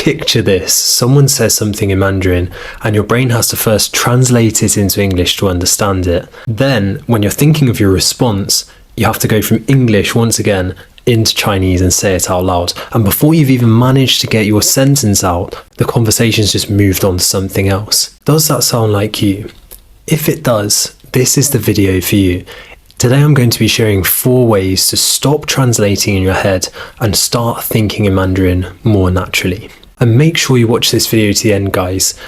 Picture this, someone says something in Mandarin and your brain has to first translate it into English to understand it. Then, when you're thinking of your response, you have to go from English once again into Chinese and say it out loud. And before you've even managed to get your sentence out, the conversation's just moved on to something else. Does that sound like you? If it does, this is the video for you. Today I'm going to be sharing 4 ways to stop translating in your head and start thinking in Mandarin more naturally. And make sure you watch this video to the end, guys,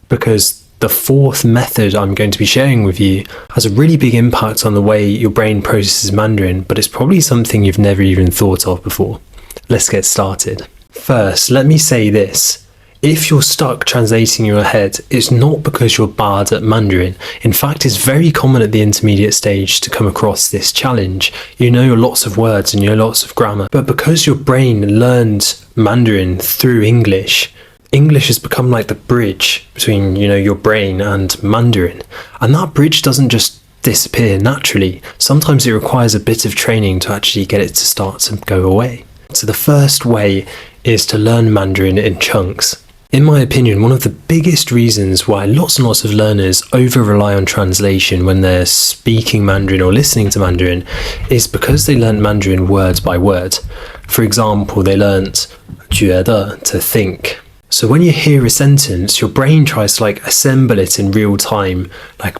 because the 4th method I'm going to be sharing with you has a really big impact on the way your brain processes Mandarin, but it's probably something you've never even thought of before. Let's get started. First, let me say this. If you're stuck translating in your head, it's not because you're bad at Mandarin. In fact, it's very common at the intermediate stage to come across this challenge. You know lots of words and you know lots of grammar, but because your brain learned Mandarin through English has become like the bridge between, your brain and Mandarin. And that bridge doesn't just disappear naturally. Sometimes it requires a bit of training to actually get it to start to go away. So the first way is to learn Mandarin in chunks. In my opinion, one of the biggest reasons why lots and lots of learners over-rely on translation when they're speaking Mandarin or listening to Mandarin is because they learnt Mandarin word by word. For example, they learnt 觉得 to think. So when you hear a sentence, your brain tries to assemble it in real time,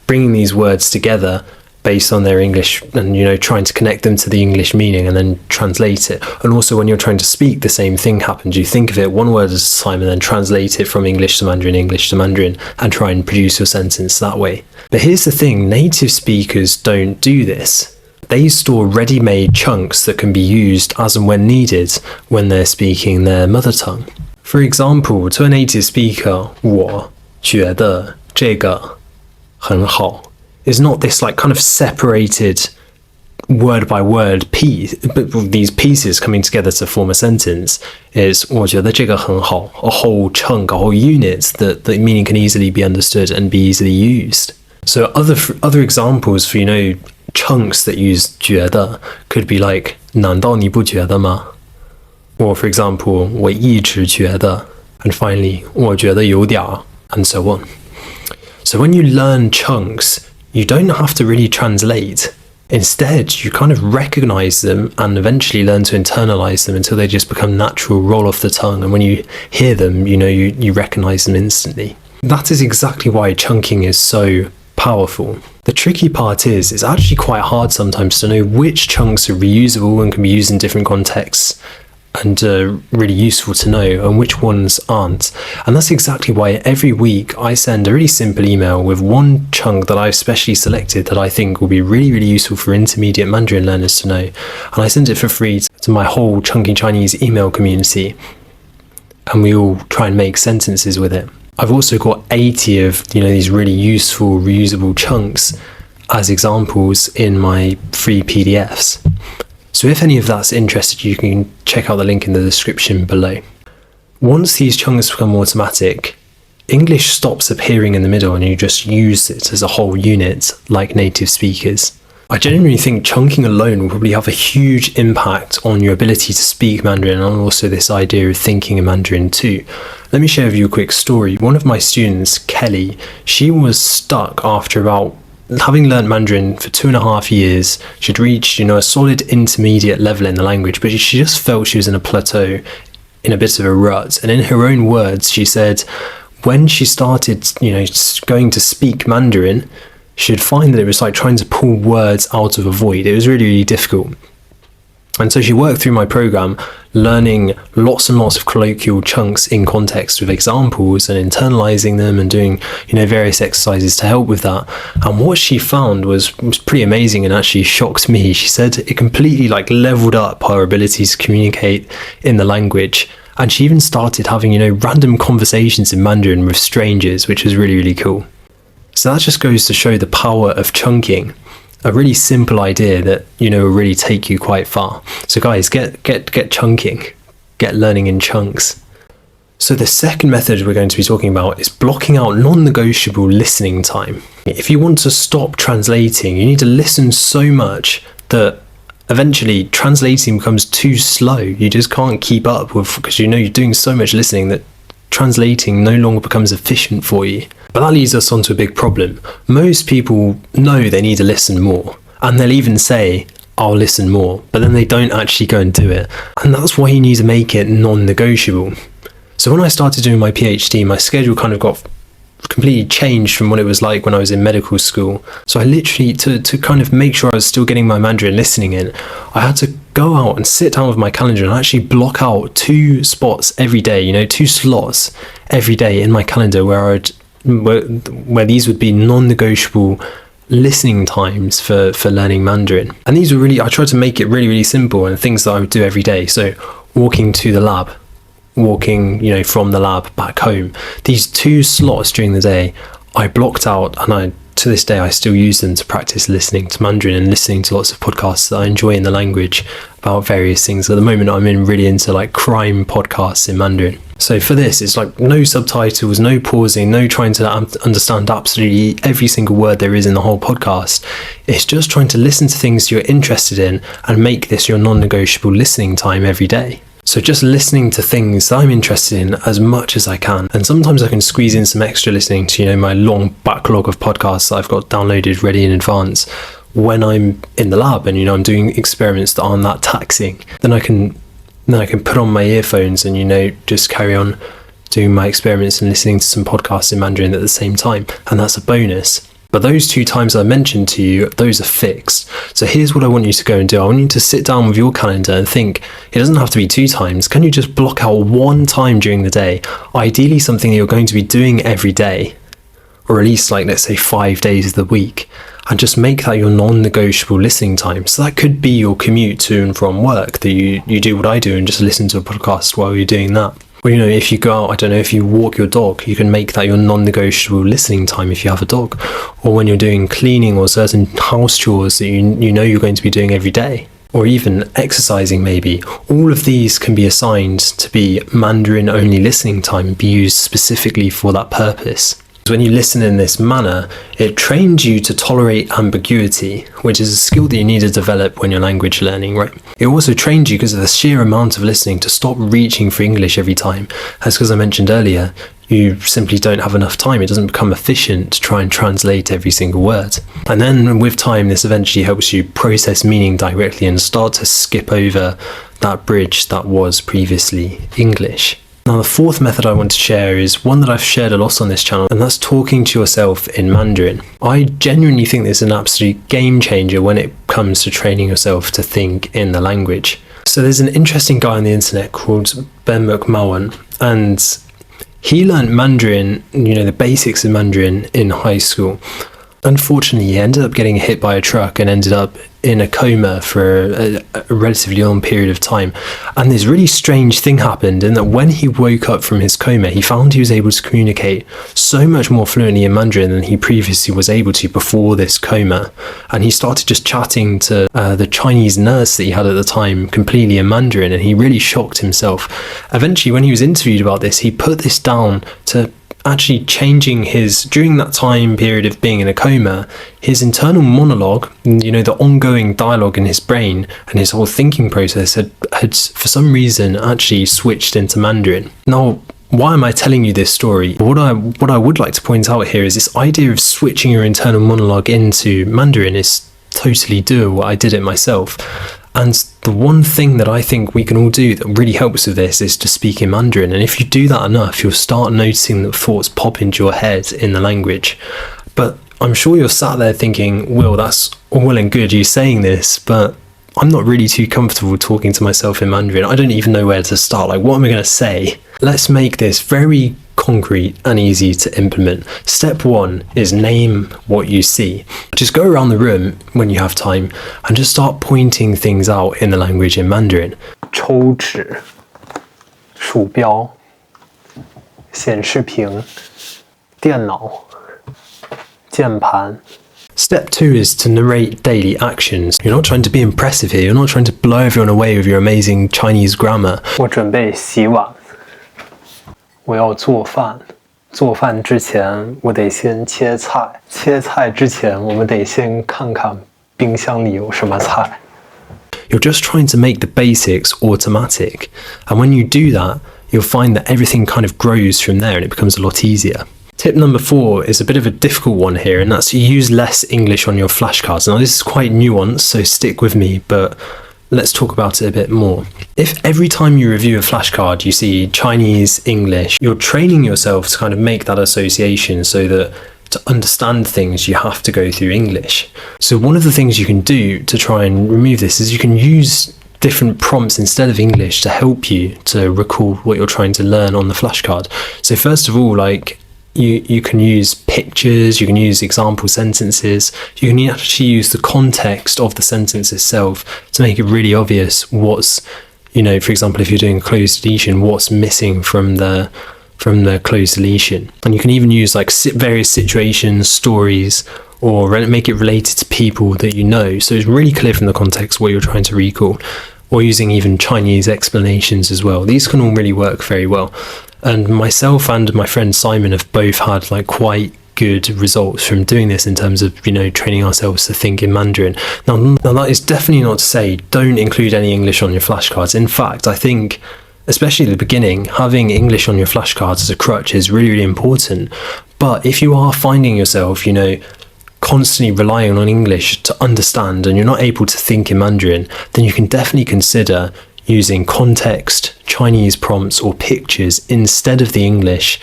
bringing these words together based on their English and, trying to connect them to the English meaning and then translate it. And also when you're trying to speak, the same thing happens. You think of it one word at a time and then translate it from English to Mandarin, and try and produce your sentence that way. But here's the thing, native speakers don't do this. They store ready-made chunks that can be used as and when needed when they're speaking their mother tongue. For example, to a native speaker, 我觉得这个很好 is not this kind of separated word by word piece, but these pieces coming together to form a sentence. Is 我觉得这个很好, a whole chunk, a whole unit that the meaning can easily be understood and be easily used. So other examples for chunks that use 觉得 could be like 难道你不觉得吗? Or for example, 我一直觉得, and finally, 我觉得有点, and so on. So when you learn chunks, you don't have to really translate. Instead, you kind of recognize them and eventually learn to internalize them until they just become natural, roll off the tongue. And when you hear them, you recognize them instantly. That is exactly why chunking is so powerful. The tricky part is, it's actually quite hard sometimes to know which chunks are reusable and can be used in different contexts and really useful to know, and which ones aren't. And that's exactly why every week I send a really simple email with one chunk that I've specially selected that I think will be really, really useful for intermediate Mandarin learners to know. And I send it for free to my whole Chunking Chinese email community. And we all try and make sentences with it. I've also got 80 of these really useful, reusable chunks as examples in my free PDFs. So if any of that's interested, you can check out the link in the description below. Once these chunks become automatic, English stops appearing in the middle and you just use it as a whole unit like native speakers. I genuinely think chunking alone will probably have a huge impact on your ability to speak Mandarin and also this idea of thinking in Mandarin too. Let me share with you a quick story. One of my students, Kelly, she was stuck after about having learned Mandarin for 2.5 years. She'd reached, a solid intermediate level in the language, but she just felt she was in a plateau, in a bit of a rut. And in her own words, she said, when she started, going to speak Mandarin, she'd find that it was like trying to pull words out of a void. It was really, really difficult. And so she worked through my program, learning lots and lots of colloquial chunks in context with examples and internalizing them and doing, various exercises to help with that. And what she found was pretty amazing and actually shocked me. She said it completely leveled up her ability to communicate in the language. And she even started having, random conversations in Mandarin with strangers, which was really, really cool. So that just goes to show the power of chunking. A really simple idea that, will really take you quite far. So guys, get chunking, get learning in chunks. So the second method we're going to be talking about is blocking out non-negotiable listening time. If you want to stop translating, you need to listen so much that eventually translating becomes too slow. You just can't keep up with, because you're doing so much listening that translating no longer becomes efficient for you. But that leads us on to a big problem. Most people know they need to listen more, and they'll even say, I'll listen more, but then they don't actually go and do it. And that's why you need to make it non-negotiable. So when I started doing my PhD, my schedule kind of got completely changed from what it was like when I was in medical school. So I literally, to kind of make sure I was still getting my Mandarin listening in, I had to go out and sit down with my calendar and actually block out 2 spots every day, 2 slots every day in my calendar where these would be non-negotiable listening times for learning Mandarin. And these were really, I tried to make it really, really simple and things that I would do every day. So walking to the lab, walking, from the lab back home. These 2 slots during the day, I blocked out, and to this day I still use them to practice listening to Mandarin and listening to lots of podcasts that I enjoy in the language about various things. At the moment I'm really into like crime podcasts in Mandarin. So for this, it's like no subtitles, no pausing, no trying to understand absolutely every single word there is in the whole podcast. It's just trying to listen to things you're interested in and make this your non-negotiable listening time every day. So just listening to things that I'm interested in as much as I can. And sometimes I can squeeze in some extra listening to, my long backlog of podcasts that I've got downloaded ready in advance when I'm in the lab and, I'm doing experiments that aren't that taxing. Then I can put on my earphones and, just carry on doing my experiments and listening to some podcasts in Mandarin at the same time. And that's a bonus. But those 2 times I mentioned to you, those are fixed. So here's what I want you to go and do. I want you to sit down with your calendar and think, it doesn't have to be 2 times. Can you just block out 1 time during the day? Ideally something that you're going to be doing every day, or at least let's say 5 days of the week, and just make that your non-negotiable listening time. So that could be your commute to and from work, that you do what I do and just listen to a podcast while you're doing that. Or, if you go out, I don't know, if you walk your dog, you can make that your non-negotiable listening time if you have a dog. Or when you're doing cleaning or certain house chores that you're going to be doing every day. Or even exercising maybe. All of these can be assigned to be Mandarin only listening time and be used specifically for that purpose. When you listen in this manner, it trains you to tolerate ambiguity, which is a skill that you need to develop when you're language learning, right? It also trains you, because of the sheer amount of listening, to stop reaching for English every time. That's because I mentioned earlier, you simply don't have enough time. It doesn't become efficient to try and translate every single word. And then with time, this eventually helps you process meaning directly and start to skip over that bridge that was previously English. Now, the 4th method I want to share is one that I've shared a lot on this channel, and that's talking to yourself in Mandarin. I genuinely think this is an absolute game changer when it comes to training yourself to think in the language. So there's an interesting guy on the internet called Ben McMahon, and he learned Mandarin, the basics of Mandarin in high school. Unfortunately, he ended up getting hit by a truck and ended up in a coma for a relatively long period of time. And this really strange thing happened in that when he woke up from his coma, he found he was able to communicate so much more fluently in Mandarin than he previously was able to before this coma. And he started just chatting to the Chinese nurse that he had at the time completely in Mandarin, and he really shocked himself. Eventually, when he was interviewed about this, he put this down to actually changing during that time period of being in a coma, his internal monologue, the ongoing dialogue in his brain and his whole thinking process had for some reason actually switched into Mandarin. Now, why am I telling you this story? What I would like to point out here is this idea of switching your internal monologue into Mandarin is totally doable. I did it myself. And the one thing that I think we can all do that really helps with this is to speak in Mandarin. And if you do that enough, you'll start noticing that thoughts pop into your head in the language. But I'm sure you're sat there thinking, Will, that's all well and good, you saying this, but I'm not really too comfortable talking to myself in Mandarin. I don't even know where to start. What am I going to say? Let's make this very concrete and easy to implement. Step 1 is name what you see. Just go around the room when you have time and just start pointing things out in the language in Mandarin. 抽纸 鼠标 显示屏 电脑 键盘 Step 2 is to narrate daily actions. You're not trying to be impressive here. You're not trying to blow everyone away with your amazing Chinese grammar. 我准备洗碗 我要做饭，做饭之前我得先切菜，切菜之前我们得先看看冰箱里有什么菜。you're just trying to make the basics automatic. And when you do that, you'll find that everything kind of grows from there and it becomes a lot easier. Tip number 4 is a bit of a difficult one here, and that's to use less English on your flashcards. Now this is quite nuanced, so stick with me, but let's talk about it a bit more. If every time you review a flashcard you see Chinese, English, you're training yourself to kind of make that association so that to understand things you have to go through English. So one of the things you can do to try and remove this is you can use different prompts instead of English to help you to recall what you're trying to learn on the flashcard. So first of all, like you can use pictures, you can use example sentences, you can actually use the context of the sentence itself to make it really obvious what's, you know, for example, if you're doing a closed deletion, what's missing from the closed deletion. And you can even use like various situations, stories, or make it related to people that you know, so it's really clear from the context what you're trying to recall, or using even Chinese explanations as well. These can all really work very well. And myself and my friend Simon have both had like quite good results from doing this in terms of, you know, training ourselves to think in Mandarin. Now that is definitely not to say don't include any English on your flashcards. In fact, I think, especially at the beginning, having English on your flashcards as a crutch is really, really important. But if you are finding yourself, you know, constantly relying on English to understand and you're not able to think in Mandarin, then you can definitely consider using context, Chinese prompts or pictures instead of the English,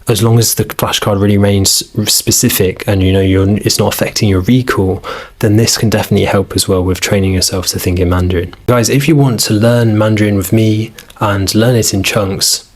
as long as the flashcard really remains specific and, you know, it's not affecting your recall. Then this can definitely help as well with training yourself to think in Mandarin. Guys, if you want to learn Mandarin with me and learn it in chunks,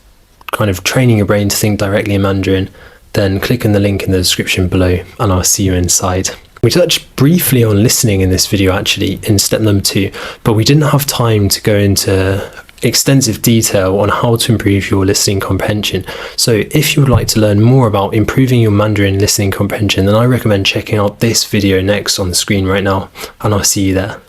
kind of training your brain to think directly in Mandarin, then click on the link in the description below and I'll see you inside. We touched briefly on listening in this video actually in step number 2, but we didn't have time to go into extensive detail on how to improve your listening comprehension. So if you would like to learn more about improving your Mandarin listening comprehension, then I recommend checking out this video next on the screen right now, and I'll see you there.